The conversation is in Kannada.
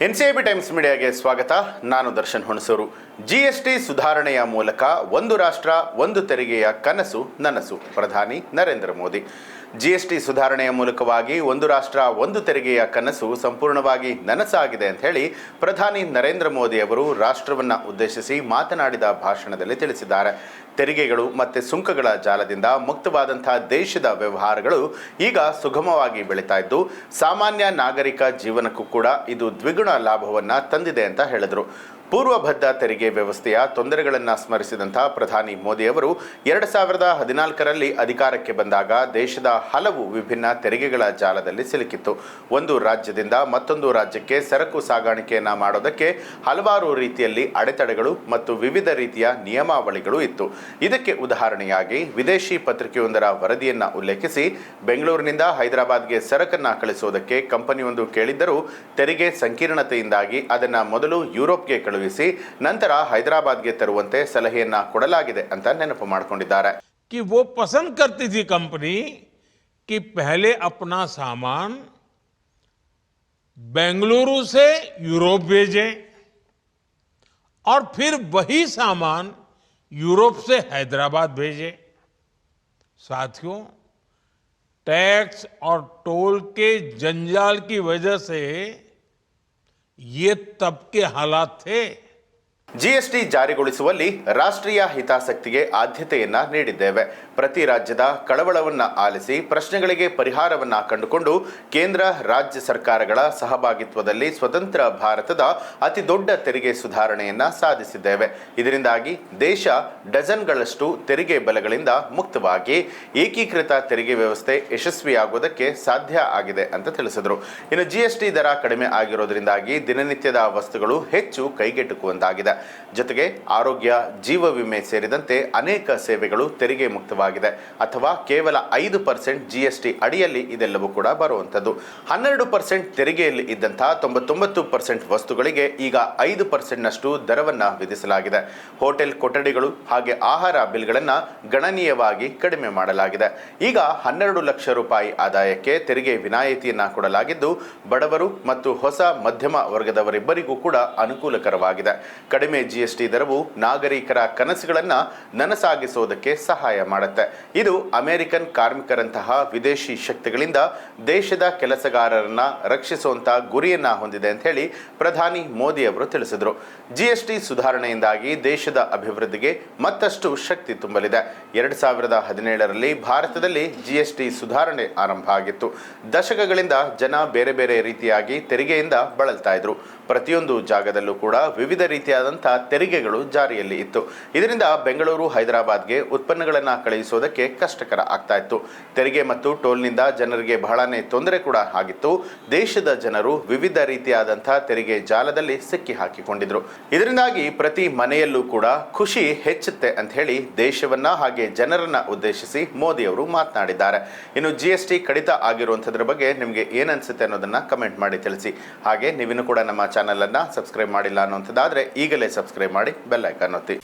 ಎನ್ಸಿಐಬಿ ಟೈಮ್ಸ್ ಮೀಡಿಯಾಗೆ ಸ್ವಾಗತ. ನಾನು ದರ್ಶನ್ ಹುಣಸೂರು. ಜಿಎಸ್ಟಿ ಸುಧಾರಣೆಯ ಮೂಲಕ ಒಂದು ರಾಷ್ಟ್ರ ಒಂದು ತೆರಿಗೆಯ ಕನಸು ನನಸು. ಪ್ರಧಾನಿ ನರೇಂದ್ರ ಮೋದಿ. ಜಿಎಸ್ಟಿ ಸುಧಾರಣೆಯ ಮೂಲಕವಾಗಿ ಒಂದು ರಾಷ್ಟ್ರ ಒಂದು ತೆರಿಗೆಯ ಕನಸು ಸಂಪೂರ್ಣವಾಗಿ ನನಸಾಗಿದೆ ಅಂತ ಹೇಳಿ ಪ್ರಧಾನಿ ನರೇಂದ್ರ ಮೋದಿ ಅವರು ರಾಷ್ಟ್ರವನ್ನು ಉದ್ದೇಶಿಸಿ ಮಾತನಾಡಿದ ಭಾಷಣದಲ್ಲಿ ತಿಳಿಸಿದ್ದಾರೆ. ತೆರಿಗೆಗಳು ಮತ್ತು ಸುಂಕಗಳ ಜಾಲದಿಂದ ಮುಕ್ತವಾದಂತಹ ದೇಶದ ವ್ಯವಹಾರಗಳು ಈಗ ಸುಗಮವಾಗಿ ಬೆಳೀತಾ ಇದ್ದು ಸಾಮಾನ್ಯ ನಾಗರಿಕ ಜೀವನಕ್ಕೂ ಕೂಡ ಇದು ದ್ವಿಗುಣ ಲಾಭವನ್ನು ತಂದಿದೆ ಅಂತ ಹೇಳಿದರು. ಪೂರ್ವಬದ್ಧ ತೆರಿಗೆ ವ್ಯವಸ್ಥೆಯ ತೊಂದರೆಗಳನ್ನು ಸ್ಮರಿಸಿದಂಥ ಪ್ರಧಾನಿ ಮೋದಿ ಅವರು 2014ರಲ್ಲಿ ಅಧಿಕಾರಕ್ಕೆ ಬಂದಾಗ ದೇಶದ ಹಲವು ವಿಭಿನ್ನ ತೆರಿಗೆಗಳ ಜಾಲದಲ್ಲಿ ಸಿಲುಕಿತ್ತು. ಒಂದು ರಾಜ್ಯದಿಂದ ಮತ್ತೊಂದು ರಾಜ್ಯಕ್ಕೆ ಸರಕು ಸಾಗಾಣಿಕೆಯನ್ನು ಮಾಡೋದಕ್ಕೆ ಹಲವಾರು ರೀತಿಯಲ್ಲಿ ಅಡೆತಡೆಗಳು ಮತ್ತು ವಿವಿಧ ರೀತಿಯ ನಿಯಮಾವಳಿಗಳು ಇತ್ತು. ಇದಕ್ಕೆ ಉದಾಹರಣೆಯಾಗಿ ವಿದೇಶಿ ಪತ್ರಿಕೆಯೊಂದರ ವರದಿಯನ್ನು ಉಲ್ಲೇಖಿಸಿ ಬೆಂಗಳೂರಿನಿಂದ ಹೈದರಾಬಾದ್ಗೆ ಸರಕನ್ನು ಕಳಿಸುವುದಕ್ಕೆ ಕಂಪನಿಯೊಂದು ಕೇಳಿದ್ದರೂ ತೆರಿಗೆ ಸಂಕೀರ್ಣತೆಯಿಂದಾಗಿ ಅದನ್ನು ಮೊದಲು ಯುರೋಪ್ಗೆ ಕಳುಹಿಸಿ ನಂತರ ಹೈದರಾಬಾದ್ಗೆ ತರುವಂತೆ ಸಲಹೆಯನ್ನ ಕೊಡಲಾಗಿದೆ ಅಂತ ನೆನಪು ಮಾಡಿಕೊಂಡಿದ್ದಾರೆ. कि वो पसंद करती थी कंपनी कि पहले अपना सामान बेंगलुरु से यूरोप भेजे और फिर वही सामान यूरोप से हैदराबाद भेजे. साथियों, टैक्स और टोल के जंजाल की वजह से ये तब के हालात थे. ಜಿಎಸ್ಟಿ ಜಾರಿಗೊಳಿಸುವಲ್ಲಿ ರಾಷ್ಟ್ರೀಯ ಹಿತಾಸಕ್ತಿಗೆ ಆದ್ಯತೆಯನ್ನ ನೀಡಿದ್ದೇವೆ. ಪ್ರತಿ ರಾಜ್ಯದ ಕಳವಳವನ್ನ ಆಲಿಸಿ ಪ್ರಶ್ನೆಗಳಿಗೆ ಪರಿಹಾರವನ್ನ ಕಂಡುಕೊಂಡು ಕೇಂದ್ರ ರಾಜ್ಯ ಸರ್ಕಾರಗಳ ಸಹಭಾಗಿತ್ವದಲ್ಲಿ ಸ್ವತಂತ್ರ ಭಾರತದ ಅತಿ ದೊಡ್ಡ ತೆರಿಗೆ ಸುಧಾರಣೆಯನ್ನ ಸಾಧಿಸಿದ್ದೇವೆ. ಇದರಿಂದಾಗಿ ದೇಶ ಡಜನ್ಗಳಷ್ಟು ತೆರಿಗೆ ಬಲಗಳಿಂದ ಮುಕ್ತವಾಗಿ ಏಕೀಕೃತ ತೆರಿಗೆ ವ್ಯವಸ್ಥೆ ಯಶಸ್ವಿಯಾಗುವುದಕ್ಕೆ ಸಾಧ್ಯ ಆಗಿದೆ ಅಂತ ತಿಳಿಸಿದರು. ಇನ್ನು ಜಿಎಸ್ಟಿ ದರ ಕಡಿಮೆ ಆಗಿರೋದ್ರಿಂದಾಗಿ ದಿನನಿತ್ಯದ ವಸ್ತುಗಳು ಹೆಚ್ಚು ಕೈಗೆಟುಕುವಂತಾಗಿದೆ. ಜೊತೆಗೆ ಆರೋಗ್ಯ, ಜೀವ ವಿಮೆ ಸೇರಿದಂತೆ ಅನೇಕ ಸೇವೆಗಳು ತೆರಿಗೆ ಮುಕ್ತವಾಗಿದೆ ಅಥವಾ ಕೇವಲ 5% ಜಿಎಸ್ಟಿ ಅಡಿಯಲ್ಲಿ ಇದೆಲ್ಲವೂ ಕೂಡ ಬರುವಂಥದ್ದು. 12% ತೆರಿಗೆಯಲ್ಲಿ ಇದ್ದಂತಹ 99% ವಸ್ತುಗಳಿಗೆ ಈಗ 5%ನಷ್ಟು ದರವನ್ನು ವಿಧಿಸಲಾಗಿದೆ. ಹೋಟೆಲ್ ಕೊಠಡಿಗಳು ಹಾಗೆ ಆಹಾರ ಬಿಲ್ಗಳನ್ನು ಗಣನೀಯವಾಗಿ ಕಡಿಮೆ ಮಾಡಲಾಗಿದೆ. ಈಗ 12 ಲಕ್ಷ ರೂಪಾಯಿ ಆದಾಯಕ್ಕೆ ತೆರಿಗೆ ವಿನಾಯಿತಿಯನ್ನ ಕೊಡಲಾಗಿದ್ದು ಬಡವರು ಮತ್ತು ಹೊಸ ಮಧ್ಯಮ ವರ್ಗದವರಿಬ್ಬರಿಗೂ ಕೂಡ ಅನುಕೂಲಕರವಾಗಿದೆ. ಕಡಿಮೆ ಜಿಎಸ್ಟಿ ದರವು ನಾಗರಿಕರ ಕನಸುಗಳನ್ನು ನನಸಾಗಿಸುವುದಕ್ಕೆ ಸಹಾಯ ಮಾಡುತ್ತೆ. ಇದು ಅಮೆರಿಕನ್ ಕಾರ್ಮಿಕರಂತಹ ವಿದೇಶಿ ಶಕ್ತಿಗಳಿಂದ ದೇಶದ ಕೆಲಸಗಾರರನ್ನ ರಕ್ಷಿಸುವಂತಹ ಗುರಿಯನ್ನ ಹೊಂದಿದೆ ಅಂತ ಹೇಳಿ ಪ್ರಧಾನಿ ಮೋದಿ ಅವರು ತಿಳಿಸಿದರು. ಜಿಎಸ್ಟಿ ಸುಧಾರಣೆಯಿಂದಾಗಿ ದೇಶದ ಅಭಿವೃದ್ಧಿಗೆ ಮತ್ತಷ್ಟು ಶಕ್ತಿ ತುಂಬಲಿದೆ. 2017ರಲ್ಲಿ ಭಾರತದಲ್ಲಿ ಜಿಎಸ್ಟಿ ಸುಧಾರಣೆ ಆರಂಭ ಆಗಿತ್ತು. ದಶಕಗಳಿಂದ ಜನ ಬೇರೆ ಬೇರೆ ರೀತಿಯಾಗಿ ತೆರಿಗೆಯಿಂದ ಬಳಲ್ತಾ ಇದ್ರು. ಪ್ರತಿಯೊಂದು ಜಾಗದಲ್ಲೂ ಕೂಡ ವಿವಿಧ ರೀತಿಯಾದಂತಹ ತೆರಿಗೆಗಳು ಜಾರಿಯಲ್ಲಿ ಇತ್ತು. ಇದರಿಂದ ಬೆಂಗಳೂರು ಹೈದರಾಬಾದ್ಗೆ ಉತ್ಪನ್ನಗಳನ್ನು ಕಳುಹಿಸುವುದಕ್ಕೆ ಕಷ್ಟಕರ ಆಗ್ತಾ ಇತ್ತು. ತೆರಿಗೆ ಮತ್ತು ಟೋಲ್ನಿಂದ ಜನರಿಗೆ ಬಹಳನೇ ತೊಂದರೆ ಕೂಡ ಆಗಿತ್ತು. ದೇಶದ ಜನರು ವಿವಿಧ ರೀತಿಯಾದಂತಹ ತೆರಿಗೆ ಜಾಲದಲ್ಲಿ ಸಿಕ್ಕಿ ಹಾಕಿಕೊಂಡಿದ್ರು. ಇದರಿಂದಾಗಿ ಪ್ರತಿ ಮನೆಯಲ್ಲೂ ಕೂಡ ಖುಷಿ ಹೆಚ್ಚುತ್ತೆ ಅಂತ ಹೇಳಿ ದೇಶವನ್ನ ಹಾಗೆ ಜನರನ್ನ ಉದ್ದೇಶಿಸಿ ಮೋದಿ ಅವರು ಮಾತನಾಡಿದ್ದಾರೆ. ಇನ್ನು ಜಿಎಸ್ಟಿ ಕಡಿತ ಆಗಿರುವಂತದ್ರ ಬಗ್ಗೆ ನಿಮಗೆ ಏನನ್ಸುತ್ತೆ ಅನ್ನೋದನ್ನ ಕಮೆಂಟ್ ಮಾಡಿ ತಿಳಿಸಿ. ಹಾಗೆ ನೀವಿನ್ನು ಕೂಡ ನಮ್ಮ ಚಾನೆಲ್ ಅನ್ನ ಸಬ್ಸ್ಕ್ರೈಬ್ ಮಾಡಿಲ್ಲ ಅನ್ನುವಂಥದ್ದಾದ್ರೆ ಈಗಲೇ ಸಬ್ಸ್ಕ್ರೈಬ್ ಮಾಡಿ ಬೆಲ್ ಐಕಾನ್ ಒತ್ತಿ.